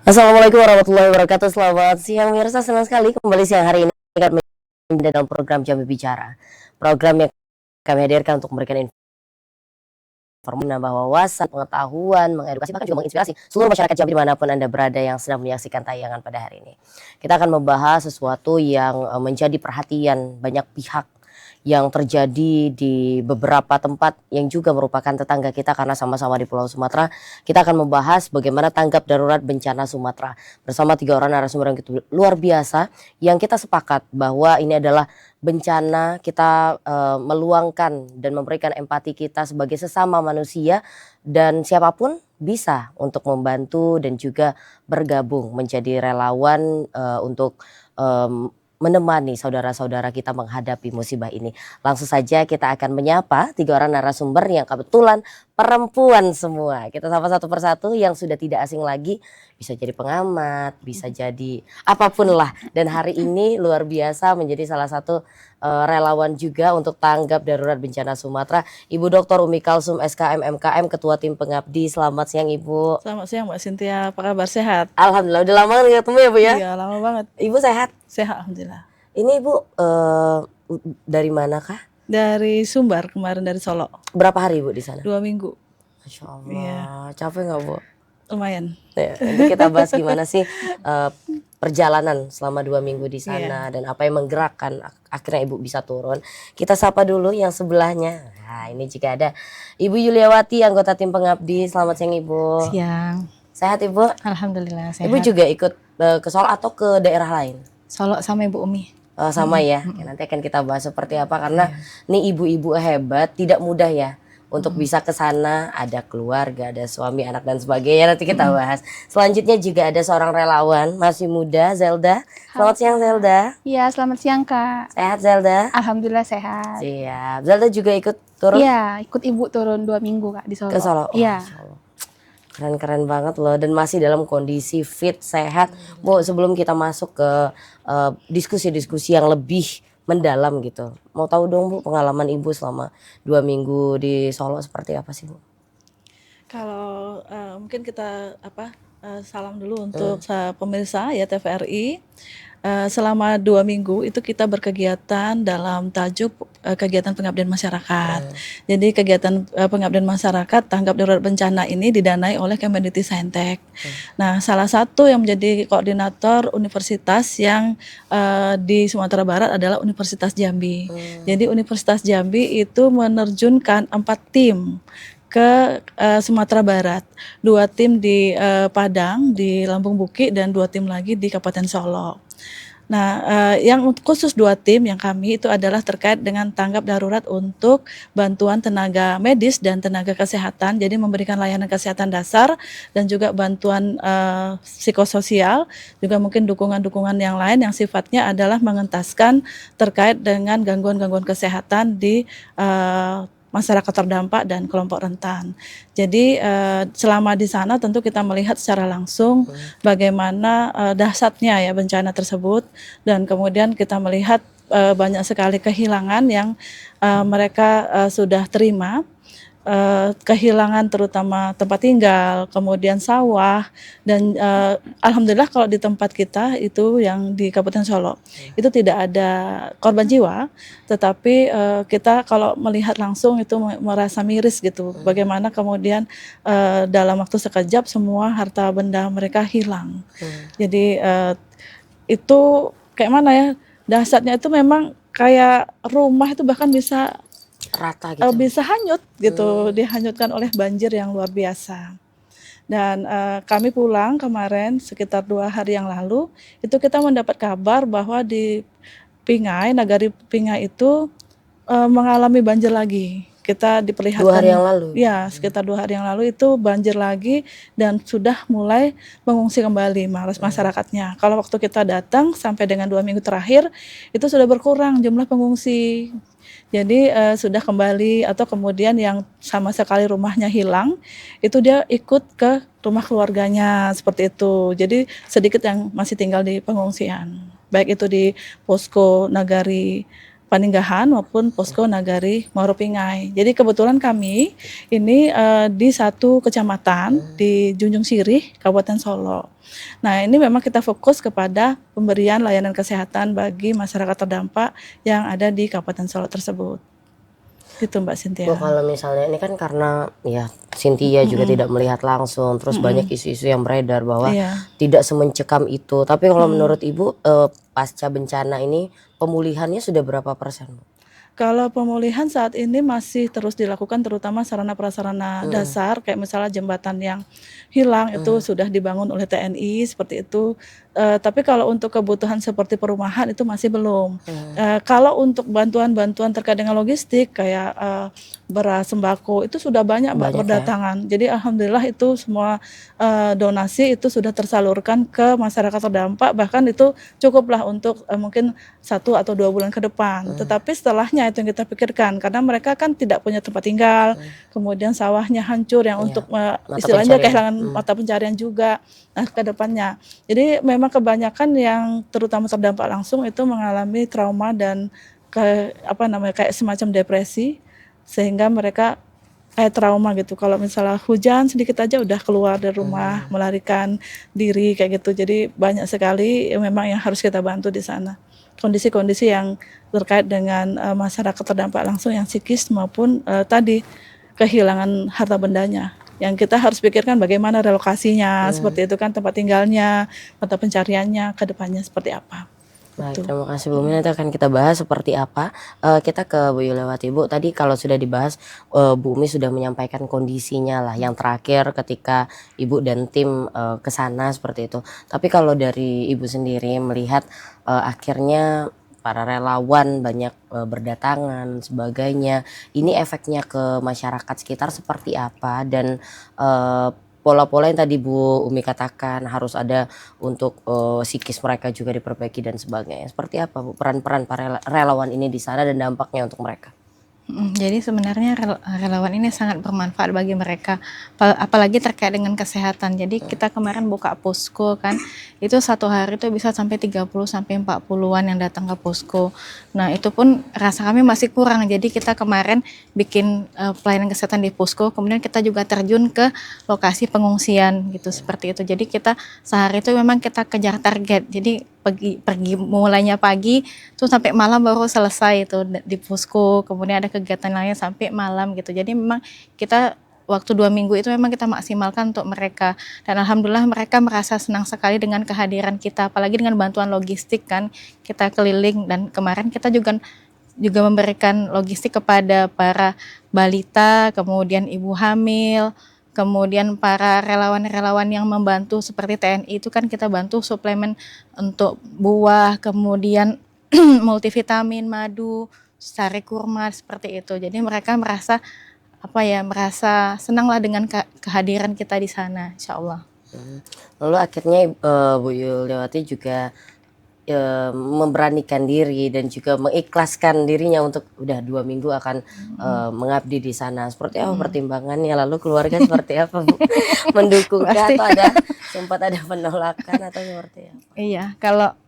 Assalamualaikum warahmatullahi wabarakatuh. Selamat siang pemirsa, senang sekali kembali siang hari ini kami dalam program Jambi Bicara. Program yang kami hadirkan untuk memberikan informasi, menambah wawasan, pengetahuan, mengedukasi, bahkan juga menginspirasi seluruh masyarakat Jambi dimanapun Anda berada yang sedang menyaksikan tayangan pada hari ini. Kita akan membahas sesuatu yang menjadi perhatian banyak pihak yang terjadi di beberapa tempat yang juga merupakan tetangga kita karena sama-sama di Pulau Sumatera. Kita akan membahas bagaimana tanggap darurat bencana Sumatera bersama 3 orang narasumber yang luar biasa yang kita sepakat bahwa ini adalah bencana. Kita meluangkan dan memberikan empati kita sebagai sesama manusia dan siapapun bisa untuk membantu dan juga bergabung menjadi relawan untuk menemani saudara-saudara kita menghadapi musibah ini. Langsung saja kita akan menyapa 3 orang narasumber yang kebetulan perempuan semua. Kita sapa satu persatu yang sudah tidak asing lagi, bisa jadi pengamat, bisa jadi apapun lah. Dan hari ini luar biasa menjadi salah satu relawan juga untuk tanggap darurat bencana Sumatera, Ibu Dr. Umi Kalsum SKM MKM, Ketua Tim Pengabdi. Selamat siang Ibu. Selamat siang Mbak Cynthia, apa kabar, sehat? Alhamdulillah, udah lama nggak ketemu ya Bu ya? Iya, lama banget. Ibu sehat? Sehat, alhamdulillah. Ini Ibu dari manakah? Dari Sumbar, kemarin dari Solo. Berapa hari Bu di sana? 2 minggu. Masya Allah, Iya. capek nggak Bu? Lumayan. Ya, nanti kita bahas gimana sih perjalanan selama 2 minggu di sana dan apa yang menggerakkan akhirnya Ibu bisa turun. Kita sapa dulu yang sebelahnya. Nah, ini juga ada Ibu Yuliawati, anggota tim pengabdi. Selamat siang Ibu. Siang. Sehat Ibu? Alhamdulillah sehat. Ibu juga ikut ke Solo atau ke daerah lain? Solo sama Ibu Umi. Sama ya. Ya, nanti akan kita bahas seperti apa karena nih ibu-ibu hebat, tidak mudah ya untuk bisa ke sana, ada keluarga, ada suami, anak dan sebagainya. Nanti kita bahas. Selanjutnya juga ada seorang relawan masih muda, Zelda. Selamat siang Zelda. Iya, selamat siang Kak. Sehat Zelda? Alhamdulillah sehat. Siap. Zelda juga ikut turun? Iya, ikut Ibu turun 2 minggu Kak di Solo. Ke Solo? Iya. Keren-keren banget loh dan masih dalam kondisi fit, sehat. Bu, sebelum kita masuk ke diskusi-diskusi yang lebih mendalam gitu, mau tahu dong Bu pengalaman Ibu selama 2 minggu di Solo seperti apa sih Bu? Kalau mungkin kita salam dulu untuk pemirsa ya TVRI. Selama 2 minggu itu kita berkegiatan dalam tajuk kegiatan pengabdian masyarakat. Jadi kegiatan pengabdian masyarakat tanggap darurat bencana ini didanai oleh Kemendikti Saintek. Nah, salah satu yang menjadi koordinator universitas yang di Sumatera Barat adalah Universitas Jambi. Jadi Universitas Jambi itu menerjunkan 4 tim ke Sumatera Barat, 2 tim di Padang, di Lampung Bukit, dan 2 tim lagi di Kabupaten Solo. Nah, yang khusus 2 tim yang kami itu adalah terkait dengan tanggap darurat untuk bantuan tenaga medis dan tenaga kesehatan, jadi memberikan layanan kesehatan dasar dan juga bantuan psikososial, juga mungkin dukungan-dukungan yang lain yang sifatnya adalah mengentaskan terkait dengan gangguan-gangguan kesehatan di masyarakat terdampak dan kelompok rentan. Jadi selama di sana tentu kita melihat secara langsung bagaimana dahsyatnya ya bencana tersebut, dan kemudian kita melihat banyak sekali kehilangan yang mereka sudah terima. Kehilangan terutama tempat tinggal, kemudian sawah, dan alhamdulillah kalau di tempat kita itu yang di Kabupaten Solo itu tidak ada korban jiwa, tetapi kita kalau melihat langsung itu merasa miris gitu, bagaimana kemudian dalam waktu sekejap semua harta benda mereka hilang. Jadi itu kayak mana ya, dahsyatnya itu memang kayak rumah itu bahkan bisa Rata gitu. bisa hanyut gitu, dihanyutkan oleh banjir yang luar biasa. Dan kami pulang kemarin sekitar 2 hari yang lalu, itu kita mendapat kabar bahwa di Pingai, Nagari Pingai itu mengalami banjir lagi. Kita diperlihatkan 2 hari yang lalu? Ya, sekitar 2 hari yang lalu itu banjir lagi dan sudah mulai mengungsi kembali masyarakatnya. Kalau waktu kita datang sampai dengan 2 minggu terakhir, itu sudah berkurang jumlah pengungsi. Jadi sudah kembali, atau kemudian yang sama sekali rumahnya hilang, itu dia ikut ke rumah keluarganya seperti itu. Jadi sedikit yang masih tinggal di pengungsian, baik itu di posko Nagari Paninggahan maupun Posko Nagari Moropingai. Jadi kebetulan kami ini di satu kecamatan di Junjung Sirih, Kabupaten Solo. Nah, ini memang kita fokus kepada pemberian layanan kesehatan bagi masyarakat terdampak yang ada di Kabupaten Solo tersebut. Gitu Mbak Cynthia. Bu, kalau misalnya ini kan karena ya Cynthia juga tidak melihat langsung, terus banyak isu-isu yang beredar bahwa Iya. tidak semencekam itu. Tapi kalau menurut Ibu pasca bencana ini pemulihannya sudah berapa persen, Bu? Kalau pemulihan saat ini masih terus dilakukan, terutama sarana prasarana dasar kayak misalnya jembatan yang hilang itu sudah dibangun oleh TNI seperti itu. Tapi kalau untuk kebutuhan seperti perumahan itu masih belum. Kalau untuk bantuan-bantuan terkait dengan logistik kayak beras, sembako itu sudah banyak Mbak Banyak ya? berdatangan. Jadi alhamdulillah itu semua donasi itu sudah tersalurkan ke masyarakat terdampak, bahkan itu cukuplah untuk mungkin 1 atau 2 bulan ke depan. Tetapi setelahnya itu yang kita pikirkan, karena mereka kan tidak punya tempat tinggal, kemudian sawahnya hancur yang Iya, untuk mata istilahnya pencarian. kehilangan mata pencarian juga ke depannya. Jadi memang kebanyakan yang terutama terdampak langsung itu mengalami trauma dan kayak semacam depresi, sehingga mereka kayak trauma gitu. Kalau misalnya hujan sedikit aja udah keluar dari rumah, melarikan diri kayak gitu. Jadi banyak sekali memang yang harus kita bantu di sana. Kondisi-kondisi yang terkait dengan masyarakat terdampak langsung yang psikis maupun tadi kehilangan harta bendanya. Yang kita harus pikirkan bagaimana relokasinya, seperti itu kan, tempat tinggalnya, mata pencariannya, ke depannya seperti apa. Baik, Betul. terima kasih Bu. Nanti akan kita bahas seperti apa. Kita ke Bu Yulewati. Bu, tadi kalau sudah dibahas, Bu Umi sudah menyampaikan kondisinya lah yang terakhir ketika Ibu dan tim ke sana seperti itu. Tapi kalau dari Ibu sendiri melihat akhirnya para relawan banyak berdatangan sebagainya, ini efeknya ke masyarakat sekitar seperti apa, dan pola-pola yang tadi Bu Umi katakan harus ada untuk psikis mereka juga diperbaiki dan sebagainya. Seperti apa Bu peran-peran para relawan ini di sana dan dampaknya untuk mereka? Jadi sebenarnya relawan ini sangat bermanfaat bagi mereka, apalagi terkait dengan kesehatan. Jadi kita kemarin buka posko kan, itu satu hari itu bisa sampai 30 sampai 40-an yang datang ke posko. Nah itu pun rasa kami masih kurang, jadi kita kemarin bikin pelayanan kesehatan di posko, kemudian kita juga terjun ke lokasi pengungsian gitu, seperti itu. Jadi kita sehari itu memang kita kejar target, jadi pergi mulainya pagi tuh sampai malam baru selesai itu di posko, kemudian ada kegiatan lainnya sampai malam gitu. Jadi memang kita waktu 2 minggu itu memang kita maksimalkan untuk mereka, dan alhamdulillah mereka merasa senang sekali dengan kehadiran kita, apalagi dengan bantuan logistik kan, kita keliling, dan kemarin kita juga memberikan logistik kepada para balita, kemudian ibu hamil, kemudian para relawan-relawan yang membantu seperti TNI itu kan kita bantu suplemen untuk buah, kemudian multivitamin, madu, sari kurma seperti itu. Jadi mereka merasa merasa senanglah dengan kehadiran kita di sana, insya Allah. Lalu akhirnya Bu Yuliawati juga memberanikan diri dan juga mengikhlaskan dirinya untuk udah 2 minggu akan mengabdi di sana. Seperti apa pertimbangannya? Lalu keluarga seperti apa Bu? Mendukung Pasti. atau sempat ada penolakan atau seperti apa? Iya,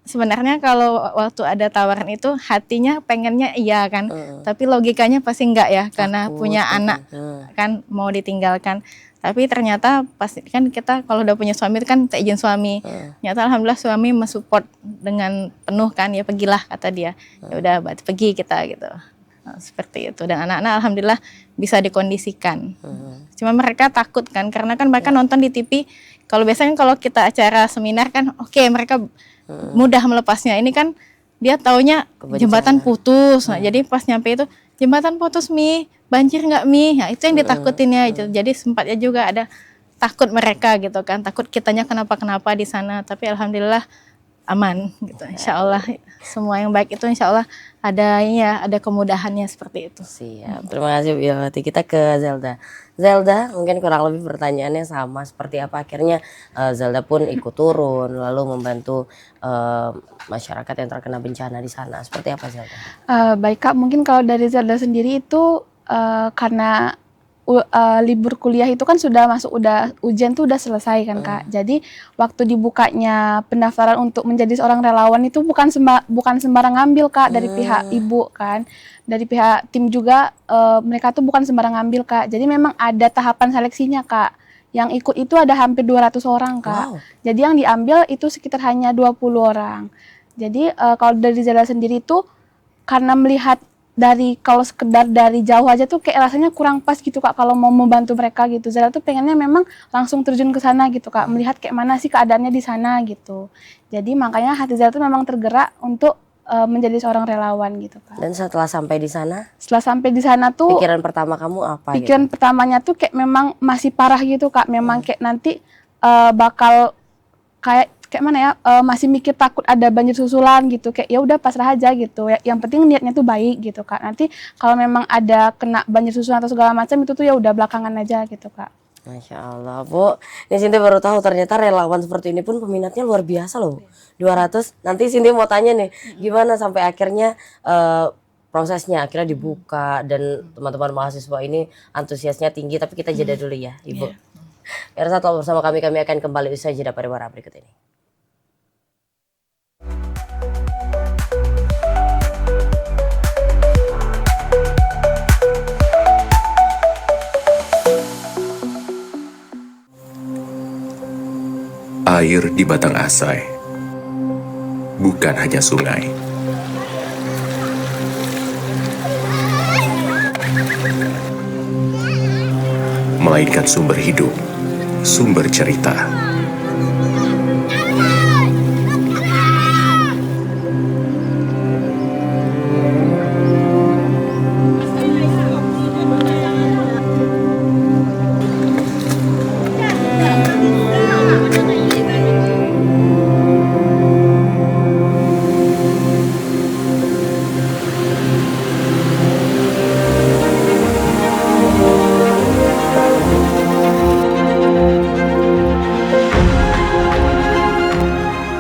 sebenarnya kalau waktu ada tawaran itu hatinya pengennya iya kan, tapi logikanya pasti enggak ya, karena Takut, punya anak kan mau ditinggalkan. Tapi ternyata pasti kan kita kalau udah punya suami itu kan minta izin suami. Ternyata alhamdulillah suami mensupport dengan penuh kan, ya pergilah kata dia. Ya udah berarti pergi kita gitu. Nah, seperti itu, dan anak-anak alhamdulillah bisa dikondisikan. Cuma mereka takut kan, karena kan mereka nonton di TV. Kalau biasanya kalau kita acara seminar kan oke, mereka mudah melepasnya. Ini kan dia taunya jembatan putus. Nah, jadi pas nyampe itu jembatan putus Mi, banjir nggak Mi? Nah, itu yang ditakutinnya. Jadi sempatnya juga ada takut mereka gitu kan, takut kitanya kenapa-kenapa di sana. Tapi alhamdulillah aman gitu. Insya Allah semua yang baik itu insya Allah ada kemudahannya seperti itu. Siap, terima kasih Bu Yulewati. Kita ke Zelda. Zelda, mungkin kurang lebih pertanyaannya sama seperti apa. Akhirnya Zelda pun ikut turun lalu membantu masyarakat yang terkena bencana di sana. Seperti apa Zelda? Baik Kak, mungkin kalau dari Zelda sendiri itu karena libur kuliah itu kan sudah masuk, udah ujian tuh udah selesai kan Kak. Jadi waktu dibukanya pendaftaran untuk menjadi seorang relawan itu bukan sembarang ngambil Kak, dari pihak ibu kan. Dari pihak tim juga mereka tuh bukan sembarang ngambil Kak. Jadi memang ada tahapan seleksinya Kak. Yang ikut itu ada hampir 200 orang Kak. Wow. Jadi yang diambil itu sekitar hanya 20 orang. Jadi kalau dari Zara sendiri tuh karena melihat kalau sekedar dari jauh aja tuh kayak rasanya kurang pas gitu Kak kalau mau membantu mereka gitu. Zara tuh pengennya memang langsung terjun ke sana gitu Kak, melihat kayak mana sih keadaannya di sana gitu. Jadi makanya hati Zara tuh memang tergerak untuk menjadi seorang relawan gitu Kak. Dan setelah sampai di sana, Setelah sampai di sana tuh pikiran pertama kamu apa pikiran gitu? pertamanya tuh kayak memang masih parah gitu Kak. Memang kayak nanti bakal kayak mana ya, masih mikir takut ada banjir susulan gitu, kayak ya udah pasrah aja gitu ya, yang penting niatnya tuh baik gitu Kak. Nanti kalau memang ada kena banjir susulan atau segala macam itu tuh ya udah belakangan aja gitu Kak. Masya Allah Bu, ini Cindy baru tahu ternyata relawan seperti ini pun peminatnya luar biasa loh. 200. Nanti Cindy mau tanya nih, gimana sampai akhirnya prosesnya akhirnya dibuka dan teman-teman mahasiswa ini antusiasnya tinggi. Tapi kita jeda dulu ya Ibu. Biar satu bersama kami akan kembali usai jeda pariwara berikut ini. Air di Batang Asai bukan hanya sungai. Melainkan sumber hidup, sumber cerita.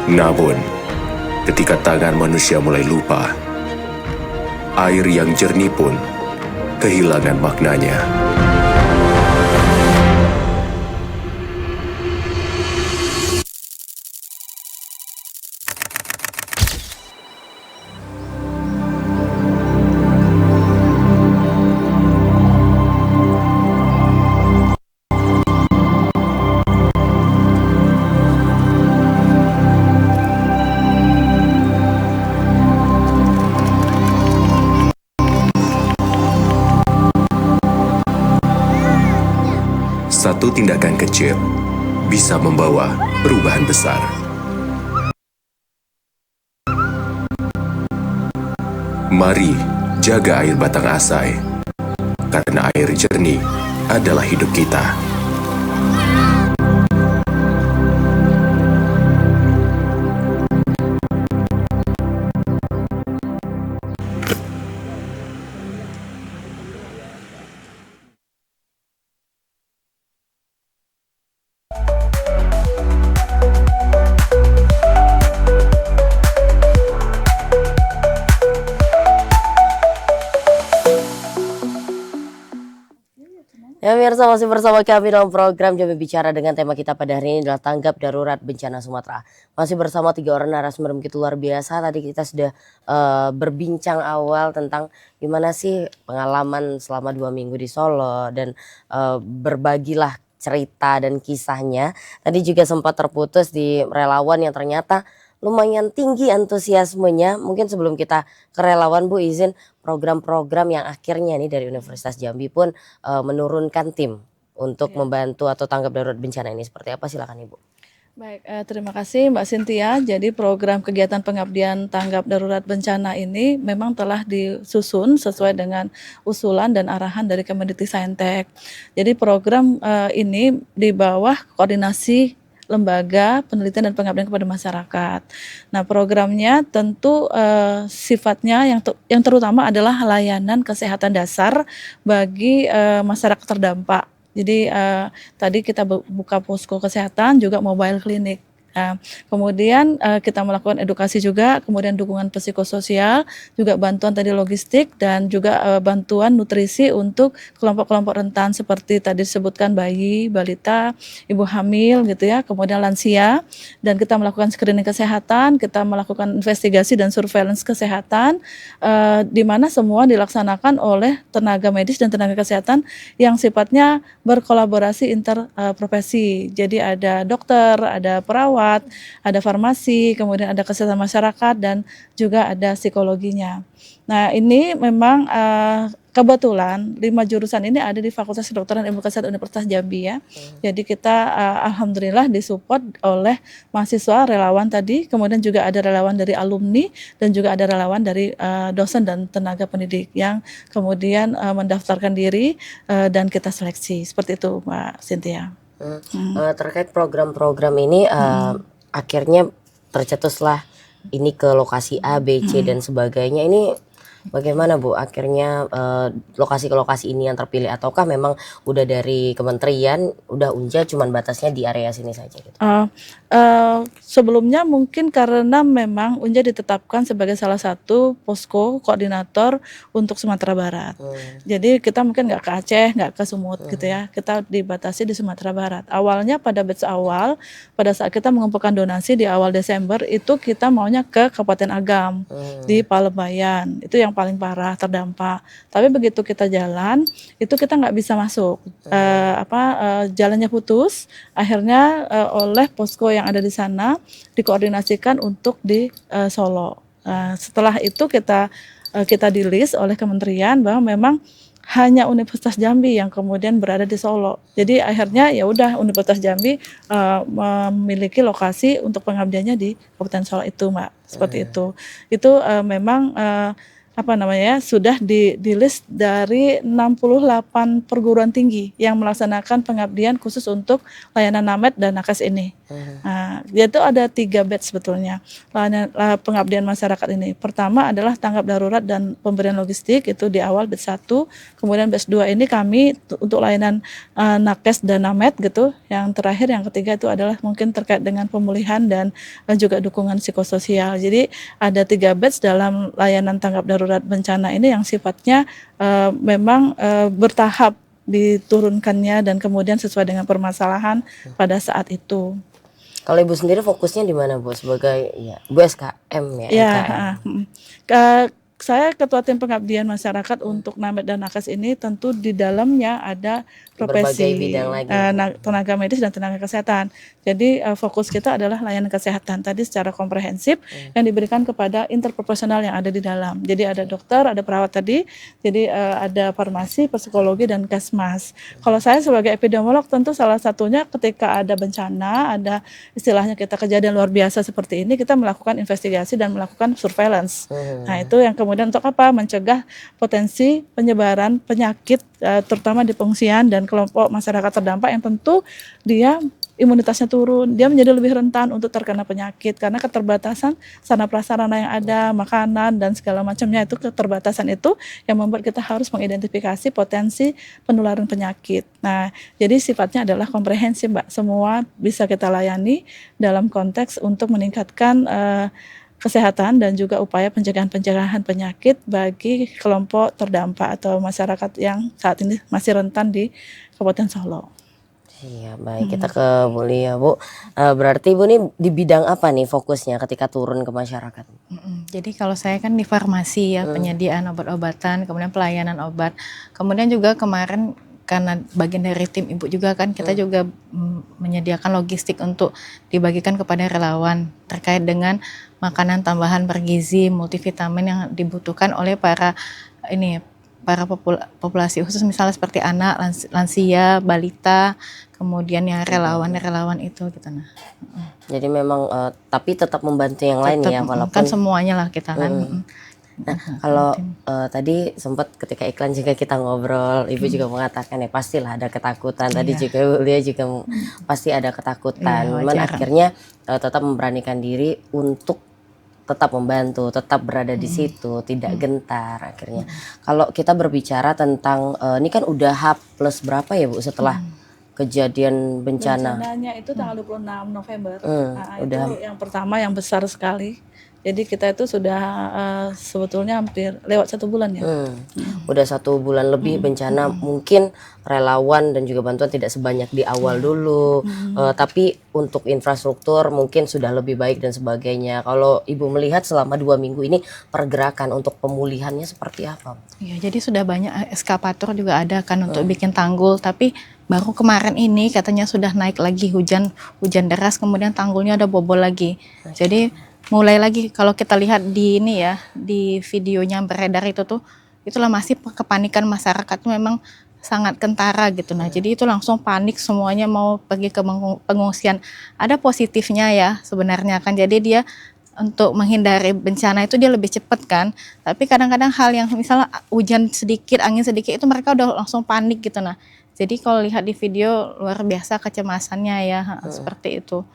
Namun, ketika tangan manusia mulai lupa, air yang jernih pun kehilangan maknanya. Satu tindakan kecil bisa membawa perubahan besar. Mari jaga air Batang Asai, karena air jernih adalah hidup kita. Ya pemirsa, masih bersama kami dalam program Jambi Bicara dengan tema kita pada hari ini adalah tanggap darurat bencana Sumatera. Masih bersama 3 orang narasumber begitu luar biasa. Tadi kita sudah berbincang awal tentang gimana sih pengalaman selama 2 minggu di Solo dan berbagilah cerita dan kisahnya. Tadi juga sempat terputus di relawan yang ternyata lumayan tinggi antusiasmenya. Mungkin sebelum kita ke relawan Bu, izin program-program yang akhirnya nih dari Universitas Jambi pun menurunkan tim untuk membantu atau tanggap darurat bencana ini, seperti apa, silakan Ibu. Baik, terima kasih Mbak Cynthia. Jadi program kegiatan pengabdian tanggap darurat bencana ini memang telah disusun sesuai dengan usulan dan arahan dari Kemendikbudristek. Jadi program ini di bawah koordinasi Lembaga Penelitian dan Pengabdian kepada Masyarakat. Nah, programnya tentu sifatnya yang terutama adalah layanan kesehatan dasar bagi masyarakat terdampak. Jadi tadi kita buka posko kesehatan juga mobile klinik. Kemudian kita melakukan edukasi juga, kemudian dukungan psikososial, juga bantuan tadi logistik dan juga bantuan nutrisi untuk kelompok-kelompok rentan seperti tadi disebutkan bayi, balita, ibu hamil gitu ya, kemudian lansia, dan kita melakukan screening kesehatan, kita melakukan investigasi dan surveillance kesehatan, di mana semua dilaksanakan oleh tenaga medis dan tenaga kesehatan yang sifatnya berkolaborasi interprofesi. Jadi ada dokter, ada perawat, ada farmasi, kemudian ada kesehatan masyarakat dan juga ada psikologinya. Nah, ini memang kebetulan 5 jurusan ini ada di Fakultas Kedokteran Ilmu Kesehatan Universitas Jambi ya. Jadi kita alhamdulillah disupport oleh mahasiswa relawan tadi, kemudian juga ada relawan dari alumni dan juga ada relawan dari dosen dan tenaga pendidik yang kemudian mendaftarkan diri dan kita seleksi. Seperti itu Mbak Cynthia. Terkait program-program ini akhirnya tercetuslah ini ke lokasi A, B, C dan sebagainya. Ini bagaimana Bu akhirnya lokasi ke lokasi ini yang terpilih, ataukah memang udah dari kementerian udah Unja cuman batasnya di area sini saja gitu? Sebelumnya mungkin karena memang Unja ditetapkan sebagai salah satu posko koordinator untuk Sumatera Barat. Jadi kita mungkin nggak ke Aceh, nggak ke Sumut gitu ya. Kita dibatasi di Sumatera Barat. Awalnya pada batch awal, pada saat kita mengumpulkan donasi di awal Desember itu kita maunya ke Kabupaten Agam di Palembayan. Itu yang paling parah terdampak. Tapi begitu kita jalan, itu kita nggak bisa masuk. Jalannya putus. Akhirnya oleh posko yang ada di sana dikoordinasikan untuk di Solo. Setelah itu kita di list oleh kementerian bahwa memang hanya Universitas Jambi yang kemudian berada di Solo. Jadi akhirnya ya udah Universitas Jambi memiliki lokasi untuk pengabdiannya di Kabupaten Solo itu, Mbak. Seperti itu. Itu memang sudah di list dari 68 perguruan tinggi yang melaksanakan pengabdian khusus untuk layanan NAMED dan nakes ini. Yaitu ada 3 batch sebetulnya pengabdian masyarakat ini. Pertama adalah tanggap darurat dan pemberian logistik, itu di awal batch 1. Kemudian batch 2 ini kami untuk layanan nakes dan NAMED gitu. Yang terakhir, yang ketiga itu adalah mungkin terkait dengan pemulihan dan juga dukungan psikososial. Jadi ada 3 batch dalam layanan tanggap darurat bencana ini yang sifatnya memang bertahap diturunkannya dan kemudian sesuai dengan permasalahan pada saat itu. Kalau Ibu sendiri fokusnya di mana Bu sebagai Bu SKM ya? Saya ketua tim pengabdian masyarakat untuk NAMED dan nakes ini tentu di dalamnya ada profesi bidang lagi. Tenaga medis dan tenaga kesehatan. Jadi fokus kita adalah layanan kesehatan tadi secara komprehensif yang diberikan kepada interprofesional yang ada di dalam. Jadi ada dokter, ada perawat tadi, jadi ada farmasi, psikologi dan kesmas. Kalau saya sebagai epidemiolog tentu salah satunya ketika ada bencana, ada istilahnya kita kejadian luar biasa seperti ini, kita melakukan investigasi dan melakukan surveillance. Nah itu yang kemudian untuk apa? Mencegah potensi penyebaran penyakit terutama di pengungsian dan kelompok masyarakat terdampak yang tentu dia imunitasnya turun, dia menjadi lebih rentan untuk terkena penyakit karena keterbatasan sarana prasarana yang ada, makanan dan segala macamnya. Itu keterbatasan itu yang membuat kita harus mengidentifikasi potensi penularan penyakit. Nah, jadi sifatnya adalah komprehensif, Mbak. Semua bisa kita layani dalam konteks untuk meningkatkan kesehatan dan juga upaya pencegahan penyakit bagi kelompok terdampak atau masyarakat yang saat ini masih rentan di Kabupaten Solo. Iya, baik. Kita ke Bu Lia, Bu. Berarti Bu nih di bidang apa nih fokusnya ketika turun ke masyarakat? Jadi kalau saya kan di farmasi ya, penyediaan obat-obatan, kemudian pelayanan obat. Kemudian juga kemarin karena bagian dari tim Ibu juga kan, kita juga menyediakan logistik untuk dibagikan kepada relawan terkait dengan makanan tambahan bergizi, multivitamin yang dibutuhkan oleh para populasi khusus, misalnya seperti anak, lansia, balita, kemudian yang relawan itu gitu. Jadi memang tapi tetap membantu yang lain ya, walaupun kan semuanya lah kita kan. Nah, kalau tadi sempat ketika iklan juga kita ngobrol, Ibu juga mengatakan ya pastilah ada ketakutan. Tadi juga Bu Lia juga pasti ada ketakutan. Cuman akhirnya tetap memberanikan diri untuk tetap membantu, tetap berada di situ, tidak gentar akhirnya. Kalau kita berbicara tentang ini kan udah H+ berapa ya Bu setelah kejadian bencana? Bencananya itu tanggal 26 November. Nah, udah. itu yang pertama yang besar sekali. Jadi kita itu sudah sebetulnya hampir lewat 1 bulan ya. Udah 1 bulan lebih bencana, mungkin relawan dan juga bantuan tidak sebanyak di awal dulu, tapi untuk infrastruktur mungkin sudah lebih baik dan sebagainya. Kalau Ibu melihat selama 2 minggu ini pergerakan untuk pemulihannya seperti apa? Ya, jadi sudah banyak eskavator juga ada kan untuk bikin tanggul, tapi baru kemarin ini katanya sudah naik lagi hujan deras, kemudian tanggulnya ada bobol lagi. Jadi mulai lagi kalau kita lihat di ini ya, di videonya yang beredar itulah masih kepanikan masyarakat tuh memang sangat kentara gitu. Nah, jadi itu langsung panik semuanya mau pergi ke pengungsian. Ada positifnya ya sebenarnya kan. Jadi dia untuk menghindari bencana itu dia lebih cepat kan. Tapi kadang-kadang hal yang misalnya hujan sedikit, angin sedikit itu mereka udah langsung panik gitu. Nah, jadi kalau lihat di video luar biasa kecemasannya ya, seperti itu.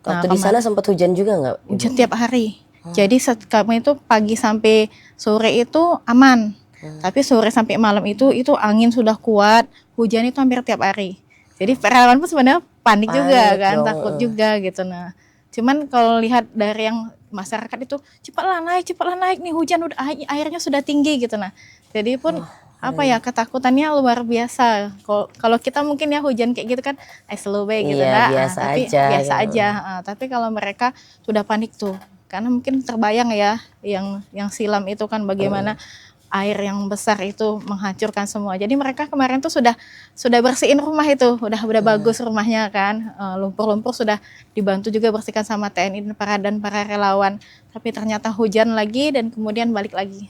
Waktu di sana sempat hujan juga nggak? Ibu? Hujan tiap hari. Jadi kami itu pagi sampai sore itu aman. Tapi sore sampai malam itu angin sudah kuat, hujan itu hampir tiap hari. Jadi relawan pun sebenarnya panik juga kan, takut juga gitu. Nah, cuman kalau lihat dari yang masyarakat itu cepatlah naik nih, hujan udah airnya sudah tinggi gitu. Nah, jadi pun apa ya, ketakutannya luar biasa. Kalau kita mungkin ya hujan kayak gitu kan slow way gitu, biasa tapi aja, biasa gitu. aja. Tapi kalau mereka sudah panik tuh, karena mungkin terbayang ya yang silam itu kan bagaimana air yang besar itu menghancurkan semua. Jadi mereka kemarin tuh sudah bersihin rumah itu, udah bagus rumahnya kan. Lumpur-lumpur sudah dibantu juga bersihkan sama TNI dan para relawan. Tapi ternyata hujan lagi dan kemudian balik lagi.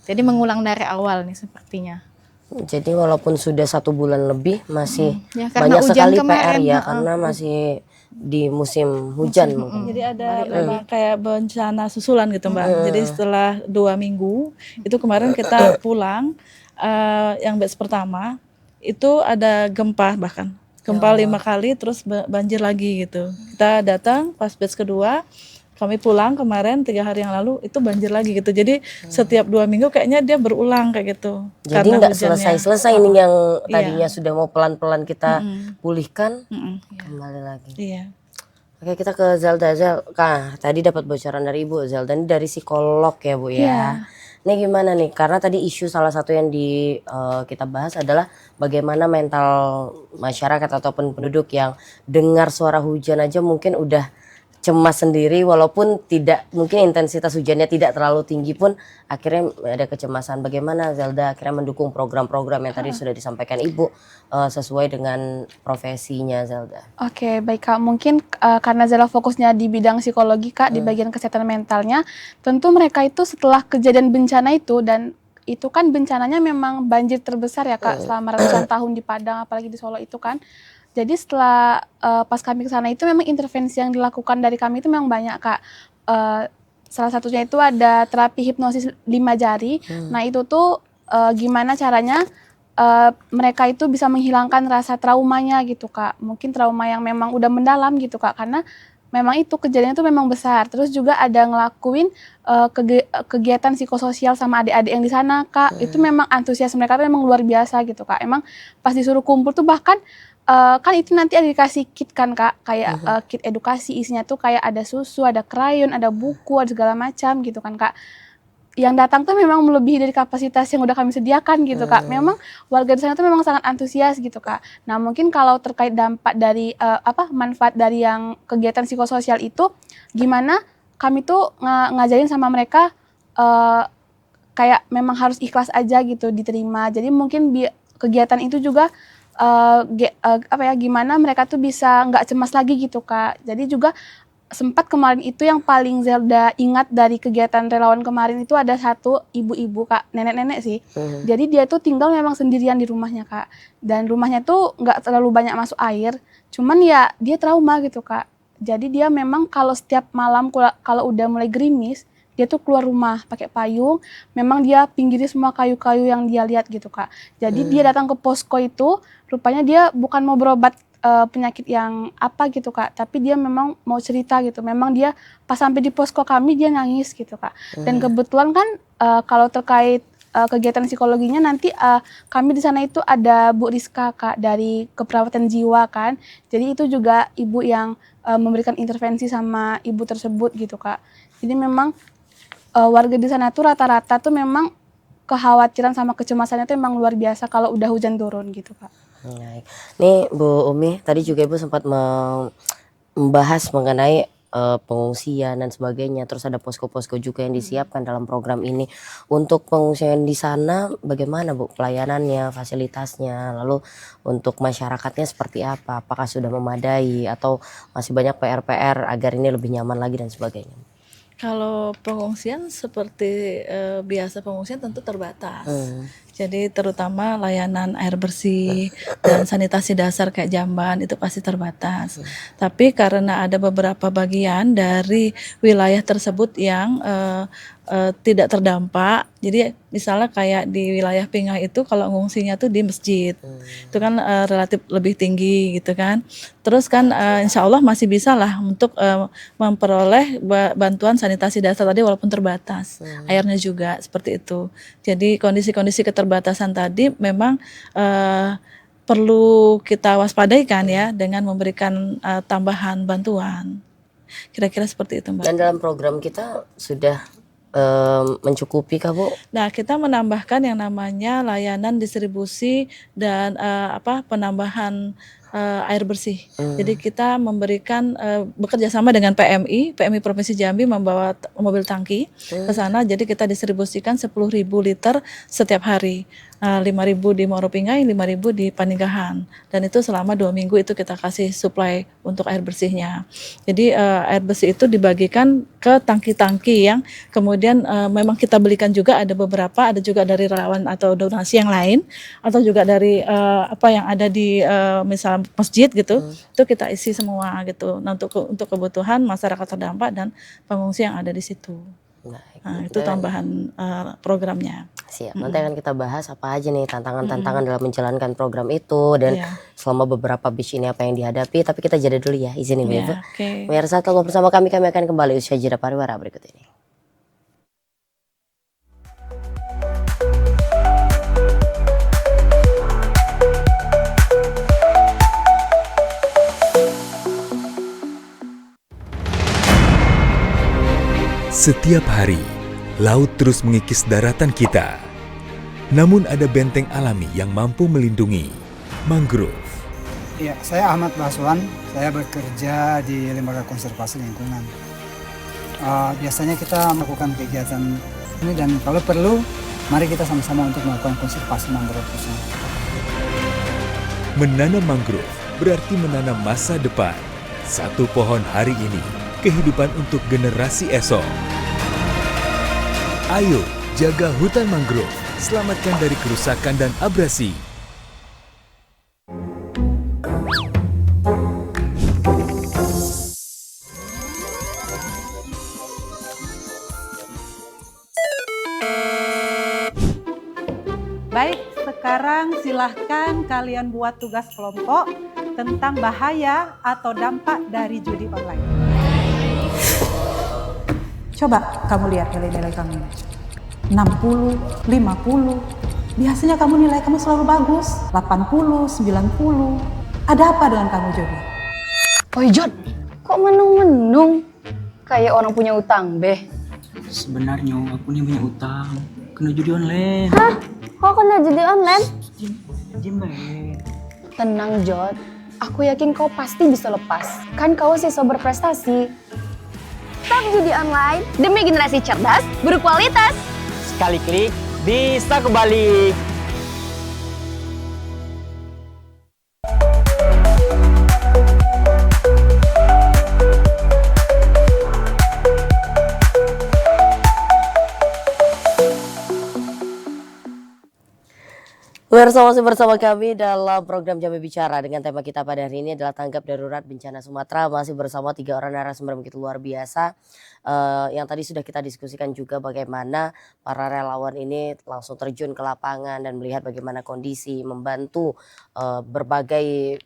Jadi mengulang dari awal nih sepertinya. Jadi walaupun sudah 1 bulan lebih masih Ya, karena banyak hujan sekali PR kemarin, ya, karena masih di musim hujan mungkin. Jadi ada memang kayak bencana susulan gitu Mbak. Jadi setelah 2 minggu itu kemarin kita pulang, yang batch pertama itu ada gempa, bahkan gempa 5 kali terus banjir lagi gitu. Kita datang pas batch kedua, kami pulang kemarin 3 hari yang lalu itu banjir lagi gitu. Jadi setiap 2 minggu kayaknya dia berulang kayak gitu. Jadi Karena nggak hujannya. selesai ini yang tadinya sudah mau pelan-pelan kita pulihkan, kembali lagi. Iya. Oke, kita ke Zelda. Tadi dapat bocoran dari Ibu Zelda, ini dari psikolog ya Bu ya. Ini gimana nih? Karena tadi isu salah satu yang kita bahas adalah bagaimana mental masyarakat ataupun penduduk yang dengar suara hujan aja mungkin udah cemas sendiri, walaupun tidak, mungkin intensitas hujannya tidak terlalu tinggi pun akhirnya ada kecemasan. Bagaimana Zelda akhirnya mendukung program-program yang tadi sudah disampaikan Ibu sesuai dengan profesinya Zelda? Oke, baik Kak. Mungkin karena Zela fokusnya di bidang psikologi Kak, di bagian kesehatan mentalnya, tentu mereka itu setelah kejadian bencana itu, dan itu kan bencananya memang banjir terbesar ya Kak, selama ratusan tahun di Padang, apalagi di Solo itu kan. Jadi setelah pas kami ke sana itu memang intervensi yang dilakukan dari kami itu memang banyak Kak. Salah satunya itu ada terapi hipnosis 5 jari. Nah itu tuh gimana caranya mereka itu bisa menghilangkan rasa traumanya gitu Kak. Mungkin trauma yang memang udah mendalam gitu Kak, karena memang itu kejadiannya itu memang besar. Terus juga ada ngelakuin kegiatan psikososial sama adik-adik yang di sana Kak. Itu memang antusias mereka tuh memang luar biasa gitu Kak. Emang pas disuruh kumpul tuh bahkan kan itu nanti ada dikasih kit kan Kak, kayak kit edukasi, isinya tuh kayak ada susu, ada krayon, ada buku, ada segala macam gitu kan Kak. Yang datang tuh memang melebihi dari kapasitas yang udah kami sediakan gitu Kak. Memang warga di sana tuh memang sangat antusias gitu Kak. Nah mungkin kalau terkait dampak dari manfaat dari yang kegiatan psikososial itu, gimana kami tuh ngajarin sama mereka kayak memang harus ikhlas aja gitu diterima. Jadi mungkin kegiatan itu juga gimana mereka tuh bisa nggak cemas lagi gitu Kak. Jadi juga sempat kemarin itu yang paling Zelda ingat dari kegiatan relawan kemarin itu ada satu ibu-ibu Kak, nenek-nenek sih. Jadi dia tuh tinggal memang sendirian di rumahnya Kak. Dan rumahnya tuh nggak terlalu banyak masuk air, cuman ya dia trauma gitu Kak. Jadi dia memang kalau setiap malam kalau udah mulai gerimis, dia tuh keluar rumah pakai payung, memang dia pinggiri semua kayu-kayu yang dia lihat gitu Kak. Jadi dia datang ke posko itu, rupanya dia bukan mau berobat penyakit yang apa gitu Kak, tapi dia memang mau cerita gitu. Memang dia pas sampai di posko kami dia nangis gitu Kak. Dan kebetulan kan kalau terkait kegiatan psikologinya nanti kami di sana itu ada Bu Rizka Kak dari keperawatan jiwa kan. Jadi itu juga ibu yang memberikan intervensi sama ibu tersebut gitu Kak. Jadi memang warga di sana tuh rata-rata tuh memang kekhawatiran sama kecemasannya tuh memang luar biasa kalau udah hujan turun gitu Kak. Baik. Nih Bu Umi, tadi juga Ibu sempat membahas mengenai pengungsian dan sebagainya. Terus ada posko-posko juga yang disiapkan dalam program ini. Untuk pengungsian di sana bagaimana Bu pelayanannya, fasilitasnya, lalu untuk masyarakatnya seperti apa? Apakah sudah memadai atau masih banyak PR-PR agar ini lebih nyaman lagi dan sebagainya? Kalau pengungsian seperti biasa pengungsian tentu terbatas. Jadi terutama layanan air bersih dan sanitasi dasar kayak jamban itu pasti terbatas. Tapi karena ada beberapa bagian dari wilayah tersebut yang tidak terdampak, jadi misalnya kayak di wilayah Pingah itu kalau ngungsinya tuh di masjid, itu kan relatif lebih tinggi gitu kan. Terus kan insya Allah masih bisa lah untuk memperoleh bantuan sanitasi dasar tadi walaupun terbatas, airnya juga seperti itu. Jadi kondisi-kondisi keterbatasan tadi memang perlu kita waspadai kan ya dengan memberikan tambahan bantuan. Kira-kira seperti itu Mbak. Dan dalam program kita sudah mencukupi kah Bu? Nah, kita menambahkan yang namanya layanan distribusi dan penambahan air bersih. Jadi kita memberikan bekerja sama dengan PMI Provinsi Jambi membawa mobil tangki ke sana. Jadi kita distribusikan 10.000 liter setiap hari. 5.000 di Muaro Pingai, 5.000 di Paninggahan. Dan itu selama 2 minggu itu kita kasih supply untuk air bersihnya. Jadi air bersih itu dibagikan ke tangki-tangki yang kemudian memang kita belikan juga, ada beberapa, ada juga dari relawan atau donasi yang lain, atau juga dari yang ada di misalnya masjid gitu, itu kita isi semua gitu. Nah, untuk kebutuhan masyarakat terdampak dan pengungsi yang ada di situ. Nah, itu tambahan programnya. Siap, nanti akan kita bahas apa aja nih tantangan-tantangan dalam menjalankan program itu dan selama beberapa batch ini apa yang dihadapi. Tapi kita jeda dulu ya, izin Ibu. Pemirsa, tetaplah bersama kami akan kembali usaha jeda pariwara berikut ini. Setiap hari, laut terus mengikis daratan kita. Namun ada benteng alami yang mampu melindungi, mangrove. Ya, saya Ahmad Baswan, saya bekerja di Lembaga Konservasi Lingkungan. Biasanya kita melakukan kegiatan ini dan kalau perlu, mari kita sama-sama untuk melakukan konservasi mangrove tersebut. Menanam mangrove berarti menanam masa depan. Satu pohon hari ini, kehidupan untuk generasi esok. Ayo, jaga hutan mangrove, selamatkan dari kerusakan dan abrasi. Baik, sekarang silahkan kalian buat tugas kelompok tentang bahaya atau dampak dari judi online. Coba kamu lihat nilai-nilai kamu. 60, 50. Biasanya kamu nilai kamu selalu bagus. 80, 90. Ada apa dengan kamu, Jody? Oi Jod, kok menung-menung? Kayak orang punya utang, Beh. Sebenarnya aku nih punya utang. Kena judi online. Hah? Kok kena judi online? Diam, Beh. Tenang, Jod. Aku yakin kau pasti bisa lepas. Kan kau siswa berprestasi. Stop judi online demi generasi cerdas berkualitas. Sekali klik, bisa kembali. Pemirsa, masih bersama kami dalam program Jambi Bicara dengan tema kita pada hari ini adalah tanggap darurat bencana Sumatera. Masih bersama 3 orang narasumber begitu luar biasa yang tadi sudah kita diskusikan juga bagaimana para relawan ini langsung terjun ke lapangan dan melihat bagaimana kondisi, membantu berbagai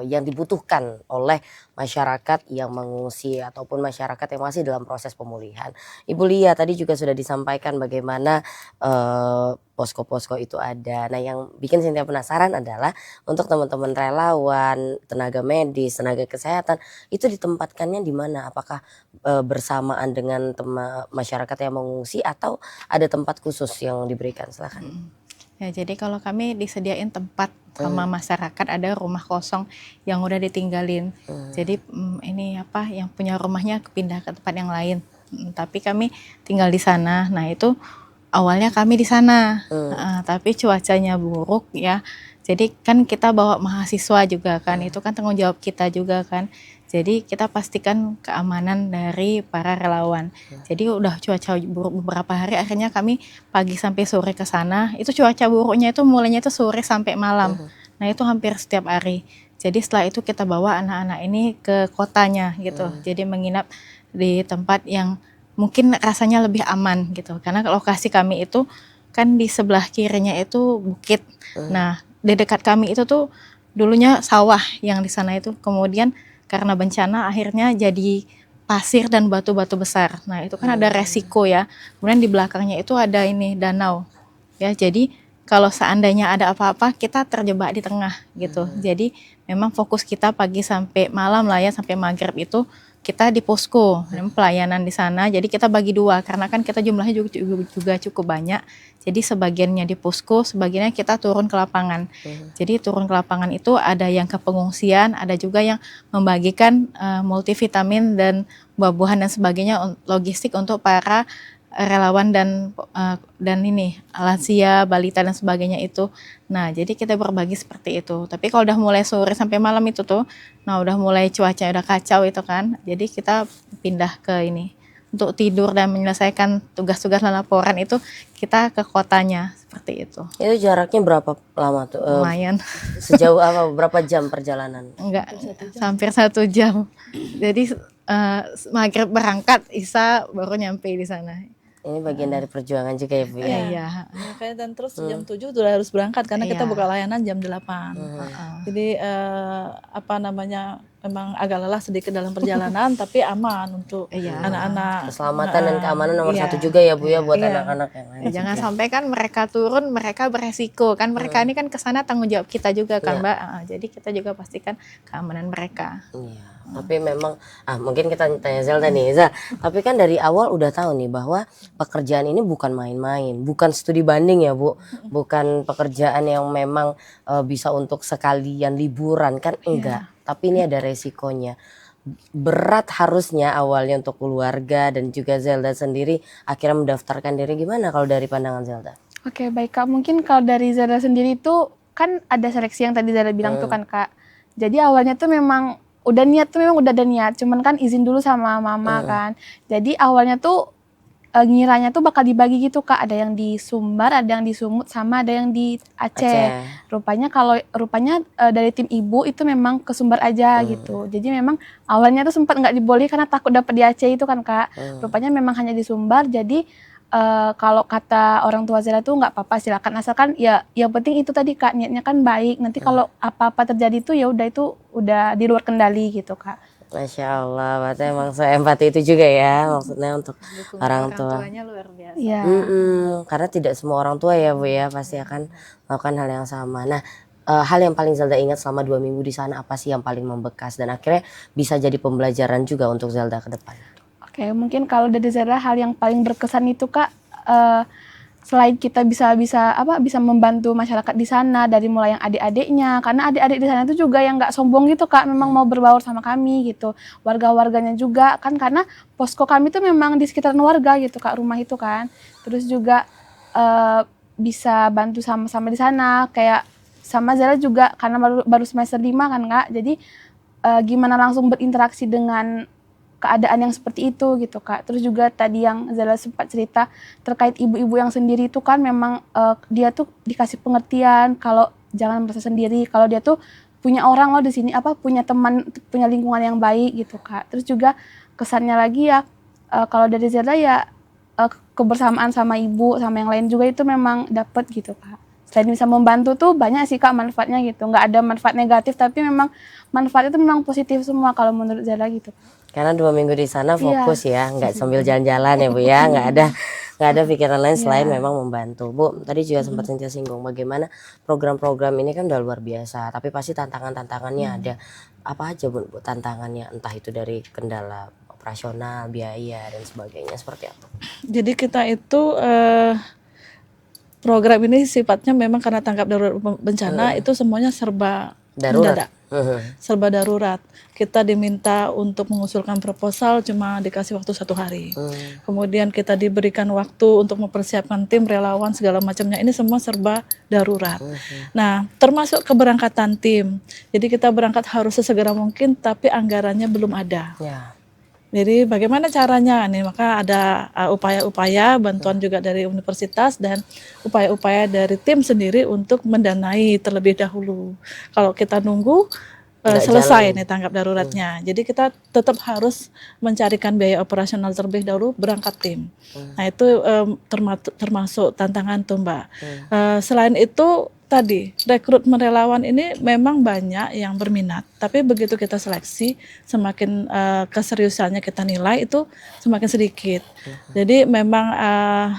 yang dibutuhkan oleh masyarakat yang mengungsi ataupun masyarakat yang masih dalam proses pemulihan. Ibu Lia tadi juga sudah disampaikan bagaimana posko-posko itu ada. Nah, yang bikin Cynthia penasaran adalah untuk teman-teman relawan, tenaga medis, tenaga kesehatan itu ditempatkannya di mana? Apakah bersamaan dengan masyarakat yang mengungsi atau ada tempat khusus yang diberikan? Silakan. Ya, jadi kalau kami disediain tempat sama masyarakat, ada rumah kosong yang udah ditinggalin. Jadi ini apa, yang punya rumahnya pindah ke tempat yang lain. Tapi kami tinggal di sana. Nah, itu awalnya kami di sana. Tapi cuacanya buruk ya. Jadi kan kita bawa mahasiswa juga kan, itu kan tanggung jawab kita juga kan. Jadi kita pastikan keamanan dari para relawan. Jadi udah cuaca buruk beberapa hari, akhirnya kami pagi sampai sore ke sana. Itu cuaca buruknya itu mulainya itu sore sampai malam. Nah, itu hampir setiap hari. Jadi setelah itu kita bawa anak-anak ini ke kotanya gitu. Jadi menginap di tempat yang mungkin rasanya lebih aman gitu. Karena lokasi kami itu kan di sebelah kirinya itu bukit. Nah, di dekat kami itu tuh dulunya sawah yang di sana itu. Kemudian karena bencana akhirnya jadi pasir dan batu-batu besar. Nah, itu kan ada resiko ya. Kemudian di belakangnya itu ada ini danau. Ya, jadi kalau seandainya ada apa-apa kita terjebak di tengah gitu. Jadi memang fokus kita pagi sampai malam lah ya, sampai maghrib itu kita di posko pelayanan di sana. Jadi kita bagi dua karena kan kita jumlahnya juga cukup banyak. Jadi sebagiannya di posko, sebagiannya kita turun ke lapangan. Jadi turun ke lapangan itu ada yang ke pengungsian, ada juga yang membagikan multivitamin dan buah-buahan dan sebagainya, logistik untuk para relawan dan ini lansia, balita dan sebagainya itu. Nah, jadi kita berbagi seperti itu. Tapi kalau udah mulai sore sampai malam itu tuh, nah udah mulai cuaca udah kacau itu kan. Jadi kita pindah ke ini untuk tidur dan menyelesaikan tugas-tugas dan laporan itu kita ke kotanya seperti itu. Itu jaraknya berapa lama tuh? Lumayan. Sejauh apa? Berapa jam perjalanan? Enggak, hampir 1 jam. Jadi maghrib berangkat, Isya baru nyampe di sana. Ini bagian dari perjuangan juga ya Bu ya? Iya. Makanya dan terus jam 7 sudah harus berangkat karena kita buka layanan jam 8. Jadi apa namanya, memang agak lelah sedikit dalam perjalanan tapi aman untuk anak-anak. Keselamatan dan keamanan nomor satu juga ya Bu ya buat anak-anak yang lain. Jangan sampai kan mereka turun, mereka beresiko kan, mereka ini kan kesana tanggung jawab kita juga kan Mbak. Jadi kita juga pastikan keamanan mereka. Iya. Tapi memang mungkin kita tanya Zelda nih, tapi kan dari awal udah tahu nih bahwa pekerjaan ini bukan main-main, bukan studi banding ya Bu, bukan pekerjaan yang memang bisa untuk sekalian liburan kan, enggak. Tapi ini ada resikonya. Berat harusnya awalnya untuk keluarga dan juga Zelda sendiri akhirnya mendaftarkan diri. Gimana kalau dari pandangan Zelda? Oke, baik Kak. Mungkin kalau dari Zelda sendiri tuh kan ada seleksi yang tadi Zelda bilang tuh kan Kak. Jadi awalnya tuh memang udah niat tuh memang udah ada niat, cuman kan izin dulu sama mama kan. Jadi awalnya tuh ngiranya tuh bakal dibagi gitu Kak, ada yang di Sumbar, ada yang di Sumut, sama ada yang di Aceh. Rupanya dari tim ibu itu memang ke Sumbar aja gitu. Jadi memang awalnya tuh sempat nggak diboleh karena takut dapet di Aceh itu kan Kak. Rupanya memang hanya di Sumbar. Jadi kalau kata orang tua Zela tuh nggak apa-apa, silakan, asalkan ya yang penting itu tadi Kak, niatnya kan baik. Nanti kalau apa-apa terjadi tuh ya udah, itu udah di luar kendali gitu Kak. Masya Allah, berarti emang seempati itu juga ya maksudnya untuk orang tua. Orang tuanya luar biasa. Iya. Karena tidak semua orang tua ya Bu ya pasti akan melakukan hal yang sama. Nah, hal yang paling Zelda ingat selama 2 minggu di sana apa sih yang paling membekas dan akhirnya bisa jadi pembelajaran juga untuk Zelda ke depan? Oke, mungkin kalau dari Zara hal yang paling berkesan itu Kak, selain kita bisa membantu masyarakat di sana dari mulai yang adik-adiknya, karena adik-adik di sana itu juga yang nggak sombong gitu Kak, memang mau berbaur sama kami gitu, warga-warganya juga kan, karena posko kami itu memang di sekitaran warga gitu Kak, rumah itu kan. Terus juga bisa bantu sama-sama di sana, kayak sama Zara juga karena baru semester 5 kan Kak, jadi gimana langsung berinteraksi dengan keadaan yang seperti itu gitu Kak. Terus juga tadi yang Zala sempat cerita terkait ibu-ibu yang sendiri itu kan memang dia tuh dikasih pengertian kalau jangan merasa sendiri, kalau dia tuh punya orang loh di sini, punya teman, punya lingkungan yang baik gitu Kak. Terus juga kesannya lagi ya kalau dari Zala ya kebersamaan sama ibu sama yang lain juga itu memang dapet gitu Kak. selain bisa membantu tuh banyak sih Kak manfaatnya gitu. Nggak ada manfaat negatif, tapi memang manfaatnya itu memang positif semua kalau menurut Zala gitu. Karena 2 minggu di sana Iya. fokus ya, nggak sambil jalan-jalan ya Bu ya, nggak ada pikiran lain selain Iya. memang membantu. Bu, tadi juga sempat Cynthia singgung bagaimana program-program ini kan udah luar biasa, tapi pasti tantangan-tantangannya ada. Apa aja Bu tantangannya, entah itu dari kendala operasional, biaya dan sebagainya, seperti apa? Jadi kita itu program ini sifatnya memang karena tanggap darurat bencana itu semuanya serba Darurat. mendadak, serba darurat. Kita diminta untuk mengusulkan proposal cuma dikasih waktu 1 hari. Kemudian kita diberikan waktu untuk mempersiapkan tim relawan segala macamnya. Ini semua serba darurat. Nah, termasuk keberangkatan tim. Jadi kita berangkat harus sesegera mungkin, tapi anggarannya belum ada. Ya. Jadi bagaimana caranya nih? Maka ada upaya-upaya bantuan juga dari universitas dan upaya-upaya dari tim sendiri untuk mendanai terlebih dahulu. Kalau kita nunggu selesai nih tanggap daruratnya. Jadi kita tetap harus mencarikan biaya operasional terlebih dahulu berangkat tim. Nah itu termasuk tantangan tuh Mbak. Selain itu tadi rekrutmen relawan ini memang banyak yang berminat, tapi begitu kita seleksi semakin keseriusannya kita nilai itu semakin sedikit. Jadi memang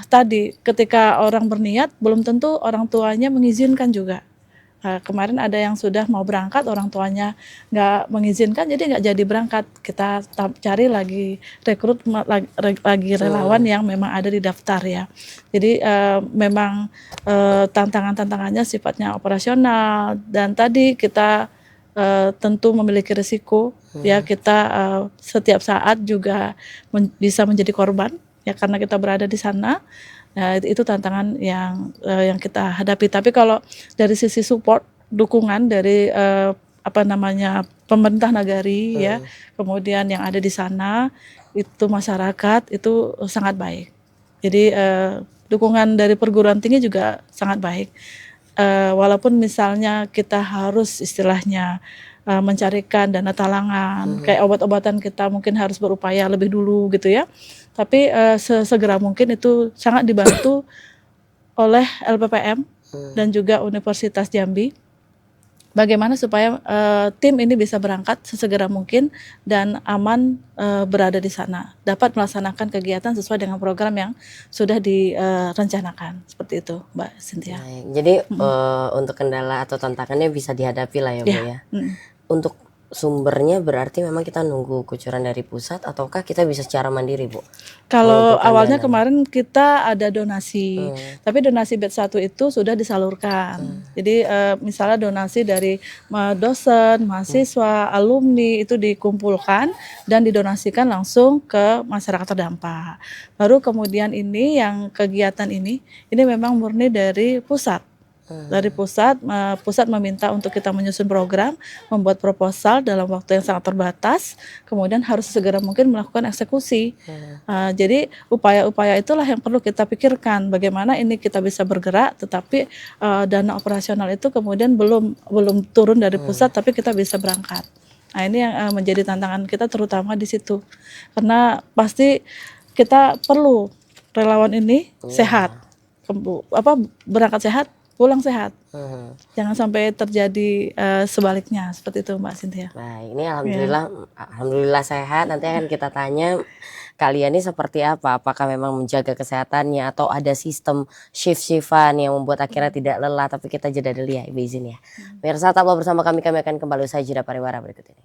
tadi ketika orang berniat belum tentu orang tuanya mengizinkan juga. Kemarin ada yang sudah mau berangkat, orang tuanya nggak mengizinkan, jadi nggak jadi berangkat. Kita cari lagi lagi relawan yang memang ada di daftar ya. Jadi memang tantangannya sifatnya operasional dan tadi kita tentu memiliki risiko ya, kita setiap saat juga bisa menjadi korban ya karena kita berada di sana. Nah, itu tantangan yang kita hadapi. Tapi kalau dari sisi support, dukungan dari pemerintah nagari ya, kemudian yang ada di sana itu masyarakat itu sangat baik. Jadi dukungan dari perguruan tinggi juga sangat baik. Walaupun misalnya kita harus istilahnya mencarikan dana talangan, kayak obat-obatan kita mungkin harus berupaya lebih dulu gitu ya. Tapi sesegera mungkin itu sangat dibantu oleh LPPM dan juga Universitas Jambi. Bagaimana supaya tim ini bisa berangkat sesegera mungkin dan aman berada di sana, dapat melaksanakan kegiatan sesuai dengan program yang sudah direncanakan. Seperti itu, Mbak Cynthia. Baik. Jadi untuk kendala atau tantangannya bisa dihadapi lah ya Bu ya. Untuk sumbernya berarti memang kita nunggu kucuran dari pusat ataukah kita bisa secara mandiri Bu? Kalau awalnya kemarin kita ada donasi, tapi donasi batch 1 itu sudah disalurkan. Jadi misalnya donasi dari dosen, mahasiswa, alumni itu dikumpulkan dan didonasikan langsung ke masyarakat terdampak. Baru kemudian ini yang kegiatan ini memang murni dari pusat. Dari pusat meminta untuk kita menyusun program, membuat proposal dalam waktu yang sangat terbatas, kemudian harus segera mungkin melakukan eksekusi. Jadi upaya-upaya itulah yang perlu kita pikirkan, bagaimana ini kita bisa bergerak, tetapi dana operasional itu kemudian belum turun dari pusat, tapi kita bisa berangkat. Nah ini yang menjadi tantangan kita terutama di situ, karena pasti kita perlu relawan ini sehat, berangkat sehat, pulang sehat. Jangan sampai terjadi sebaliknya seperti itu Mbak Cynthia. Baik, ini alhamdulillah sehat. Nanti akan kita tanya kalian ini seperti apa? Apakah memang menjaga kesehatannya atau ada sistem shift-shiftan yang membuat akhirnya tidak lelah? Tapi kita jeda dulu ya, Ibu izin ya. Pemirsa tetaplah bersama kami akan kembali usai jeda pariwara berikut ini.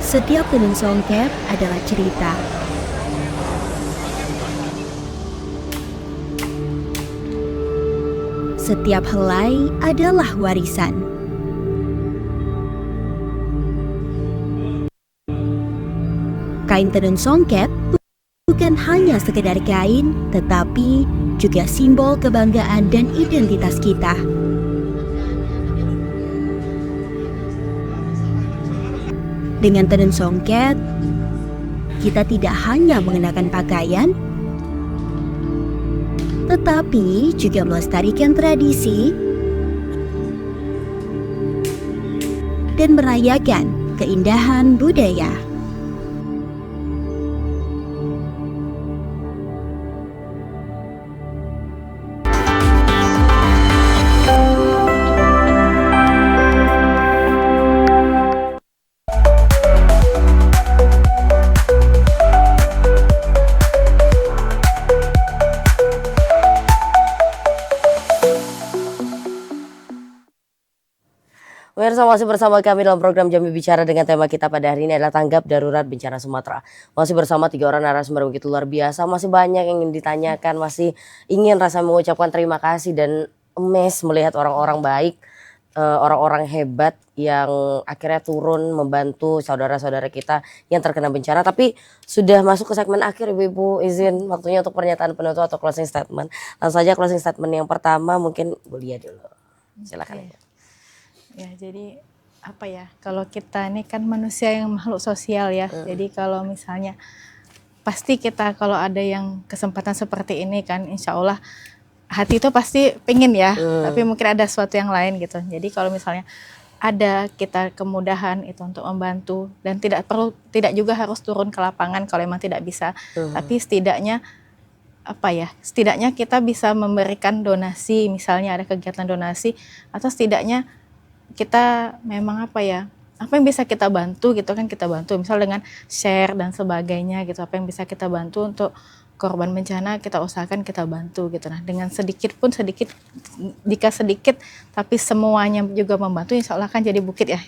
Setiap tenun songket adalah cerita. Setiap helai adalah warisan. Kain tenun songket bukan hanya sekedar kain, tetapi juga simbol kebanggaan dan identitas kita. Dengan tenun songket, kita tidak hanya mengenakan pakaian, tetapi juga melestarikan tradisi dan merayakan keindahan budaya. Pemirsa, masih bersama kami dalam program Jambi Bicara dengan tema kita pada hari ini adalah tanggap darurat bencana Sumatera. Masih bersama 3 orang narasumber begitu luar biasa, masih banyak yang ingin ditanyakan, masih ingin rasa mengucapkan terima kasih dan amazed melihat orang-orang baik, orang-orang hebat yang akhirnya turun membantu saudara-saudara kita yang terkena bencana. Tapi sudah masuk ke segmen akhir, Ibu-Ibu, izin waktunya untuk pernyataan penutup atau closing statement. Langsung saja closing statement yang pertama mungkin Bu Lia dulu. Silakan. Oke. Ya, jadi apa ya, kalau kita ini kan manusia yang makhluk sosial ya. Jadi kalau misalnya pasti kita kalau ada yang kesempatan seperti ini kan, insya Allah hati itu pasti pengen ya, tapi mungkin ada sesuatu yang lain gitu. Jadi kalau misalnya ada kita kemudahan itu untuk membantu dan tidak juga harus turun ke lapangan kalau memang tidak bisa, tapi setidaknya apa ya, setidaknya kita bisa memberikan donasi, misalnya ada kegiatan donasi, atau setidaknya kita memang apa ya, apa yang bisa kita bantu gitu kan kita bantu, misal dengan share dan sebagainya gitu, apa yang bisa kita bantu untuk korban bencana kita usahakan kita bantu gitu. Nah dengan sedikit pun sedikit, jika sedikit tapi semuanya juga membantu, insya Allah kan jadi bukit ya.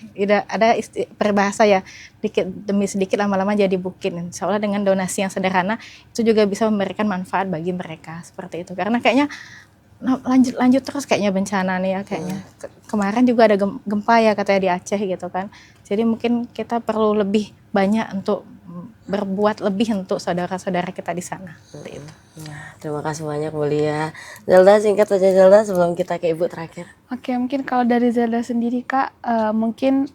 Ada peribahasa ya, dikit demi sedikit lama-lama jadi bukit. Insya Allah dengan donasi yang sederhana itu juga bisa memberikan manfaat bagi mereka seperti itu. Karena kayaknya lanjut terus kayaknya bencana nih ya kayaknya. Kemarin juga ada gempa ya katanya di Aceh gitu kan. Jadi mungkin kita perlu lebih banyak untuk berbuat lebih untuk saudara-saudara kita di sana. Seperti itu. Terima kasih banyak Bu Lia. Zelda, singkat saja Zelda sebelum kita ke Ibu terakhir. Oke, mungkin kalau dari Zelda sendiri Kak, mungkin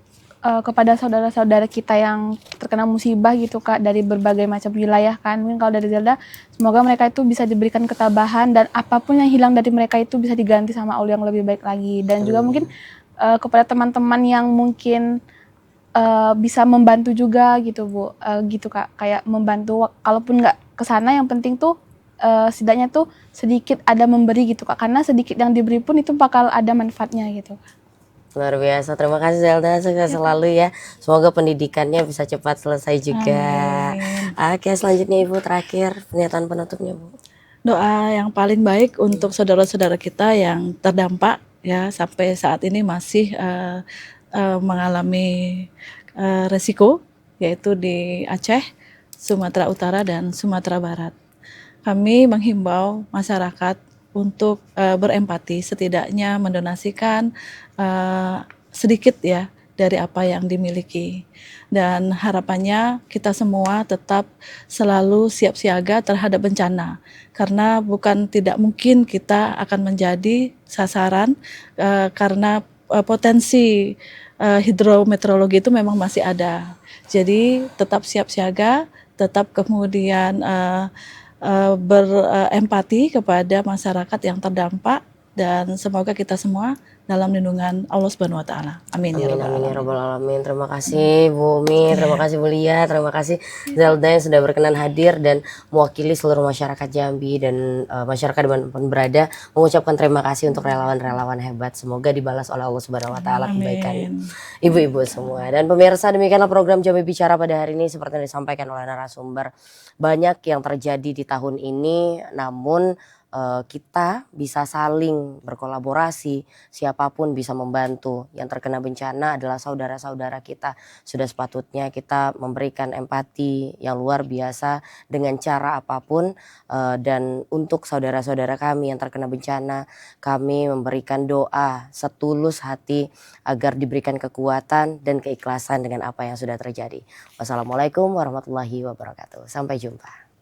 kepada saudara-saudara kita yang terkena musibah gitu Kak, dari berbagai macam wilayah kan, mungkin kalau dari Zelda semoga mereka itu bisa diberikan ketabahan dan apapun yang hilang dari mereka itu bisa diganti sama Allah yang lebih baik lagi. Dan juga mungkin kepada teman-teman yang mungkin bisa membantu juga gitu Bu, gitu Kak, kayak membantu kalaupun nggak kesana, yang penting tuh setidaknya tuh sedikit ada memberi gitu Kak, karena sedikit yang diberi pun itu bakal ada manfaatnya gitu Kak. Luar biasa, terima kasih Zelda, sukses selalu ya. Semoga pendidikannya bisa cepat selesai juga. Oke, selanjutnya Ibu terakhir, pernyataan penutupnya Bu. Doa yang paling baik untuk saudara-saudara kita yang terdampak ya sampai saat ini masih mengalami resiko, yaitu di Aceh, Sumatera Utara dan Sumatera Barat. Kami menghimbau masyarakat untuk berempati, setidaknya mendonasikan sedikit ya dari apa yang dimiliki, dan harapannya kita semua tetap selalu siap siaga terhadap bencana, karena bukan tidak mungkin kita akan menjadi sasaran karena potensi hidrometeorologi itu memang masih ada. Jadi tetap siap siaga, tetap kemudian berempati kepada masyarakat yang terdampak, dan semoga kita semua dalam lindungan Allah Subhanahu wa taala. Amin ya rabbal alamin. Terima kasih Bu Umi, terima kasih Bu Lia, terima kasih Zelda yang sudah berkenan hadir dan mewakili seluruh masyarakat Jambi dan masyarakat dimanapun berada, mengucapkan terima kasih untuk relawan-relawan hebat. Semoga dibalas oleh Allah Subhanahu wa taala kebaikan ibu-ibu semua. Dan pemirsa, demikianlah program Jambi Bicara pada hari ini seperti yang disampaikan oleh narasumber. Banyak yang terjadi di tahun ini, namun kita bisa saling berkolaborasi, siapapun bisa membantu. Yang terkena bencana adalah saudara-saudara kita. Sudah sepatutnya kita memberikan empati yang luar biasa dengan cara apapun, dan untuk saudara-saudara kami yang terkena bencana, kami memberikan doa setulus hati agar diberikan kekuatan dan keikhlasan dengan apa yang sudah terjadi. Wassalamualaikum warahmatullahi wabarakatuh. Sampai jumpa.